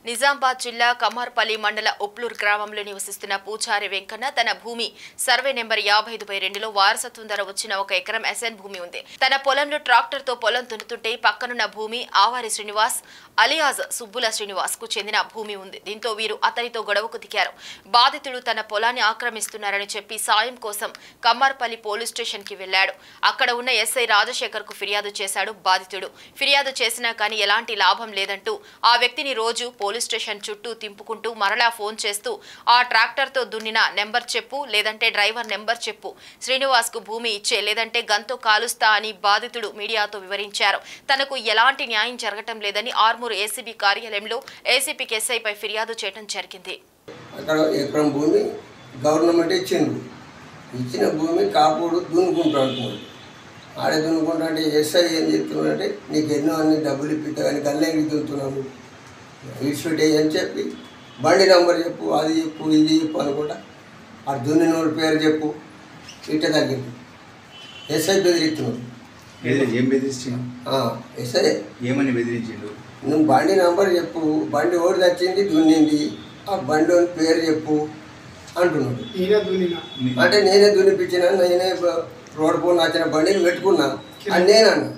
నిజామాబాద్ జిల్లా కమార్పల్లి మండల ఉప్లూర్ గ్రామంలో నివసిస్తున్న పూచారి వెంకన్న తన భూమి సర్వే నెంబర్ 55/2లో వారసత్వం ధర వచ్చిన 1 ఎకరం ఎస్ఎన్ భూమి ఉంది. తన పొలంలో ట్రాక్టర్తో పొలం దున్నుతుంటే పక్కనున్న భూమి ఆవారి శ్రీనివాస్ అలియాజ్ సుబ్బుల శ్రీనివాస్ కు చెందిన భూమి ఉంది. దీంతో వీరు అతనితో గొడవకు దిగారు. బాధితుడు తన పొలాన్ని ఆక్రమిస్తున్నారని చెప్పి సాయం కోసం కమార్పల్లి పోలీస్ స్టేషన్ కి వెళ్లాడు. అక్కడ ఉన్న ఎస్ఐ రాజశేఖర్ కు ఫిర్యాదు చేశాడు బాధితుడు. ఫిర్యాదు చేసినా కానీ ఎలాంటి లాభం లేదంటూ ఆ వ్యక్తిని రోజు పోలీస్ స్టేషన్ చుట్టూ తింపుకుంటూ మరలా ఫోన్ చేస్తూ ఆ ట్రాక్టర్ తో దున్నిన నెంబర్ చెప్పు లేదంటే డ్రైవర్ నెంబర్ చెప్పు, శ్రీనివాస్ కు భూమి ఇచ్చే లేదంటే గంతో కాలుస్తా అని బాధితుడు మీడియాతో వివరించారు. తనకు ఎలాంటి న్యాయం జరగటం లేదని ఆర్మూరు ఏసీబీ కార్యాలయంలో ఏసీపీకి ఎస్ఐపై ఫిర్యాదు చేయడం జరిగింది. అక్కడ ఎకరం భూమి గవర్నమెంట్ ఇచ్చిన భూమి కాపుడు దున్నుకుంటూ అంటున్నాడు. ఆడే దున్నుకుంటా అంటే ఎస్ఐ ఏం చెప్తున్నాడంటే నీకు ఎన్నో అన్ని డబ్బులు ఇప్పిస్తా కానీ గల్లేకి దున్నుతున్నాను ఇన్స్టిట్యూట్ అని చెప్పి బండి నెంబర్ చెప్పు, అది చెప్పు, ఇది చెప్పు అనుకుంటా ఆ దున్నినోడి పేరు చెప్పు ఇట్ట తగ్గింది. ఎస్ఐ బెదిరిస్తున్నాడు. ఏం బెదిరించాడు? ఎస్ఐ ఏమని బెదిరించాడు? నువ్వు బండి నెంబర్ చెప్పు, బండి ఓడి తెచ్చింది దున్నింది, ఆ బండి పేరు చెప్పు అంటున్నాడు. అంటే నేనే దున్నిపించిన, నేనే రోడ్డు పోను నచ్చిన బండిని పెట్టుకున్నా అని నేనన్నా.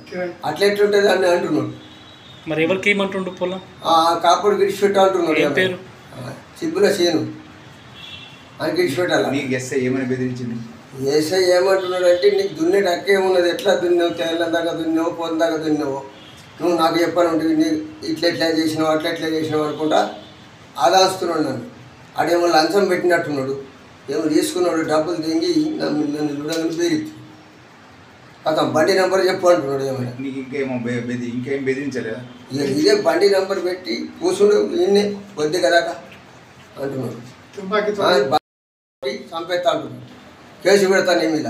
అట్లా ఎట్లుంటుంది అని అంటున్నాడు. మరి ఎవరికి ఏమంటుండు పొలం? కాపుడు గిడిచిపెట్టు అంటున్నాడు. సిబ్బుల సీను అని గిడిచిపెట్టాలి. ఎస్ఐ ఏమని బెదిరించింది? ఎస్ఐ ఏమంటున్నాడు అంటే నీకు దున్నేటి హక్కే ఉన్నది, ఎట్లా దున్నావు, తెల్లం దాకా దున్నావు, పొద్దు దాకా దున్నావు, నువ్వు నాకు చెప్పాను నీ ఇట్లా చేసినావు అట్లా చేసినావు అనుకుంటా ఆదాస్తున్నాడు నన్ను. ఆడేమో లంచం పెట్టినట్టున్నాడు, ఏమో తీసుకున్నాడు, డబ్బులు దింగి నన్ను చూడగానే బెదిరిచ్చు అతను బండి నెంబర్ చెప్పు అంటున్నాడు. ఏమైనా ఇంకేం బెదిరించలేదా? ఇదే బండి నెంబర్ పెట్టి కూర్చుండు ఈయన్నే కొద్ది కదా అంటున్నాడు. చంపేస్తా అంటున్నాడు. కేసు పెడతాను నీ మీద.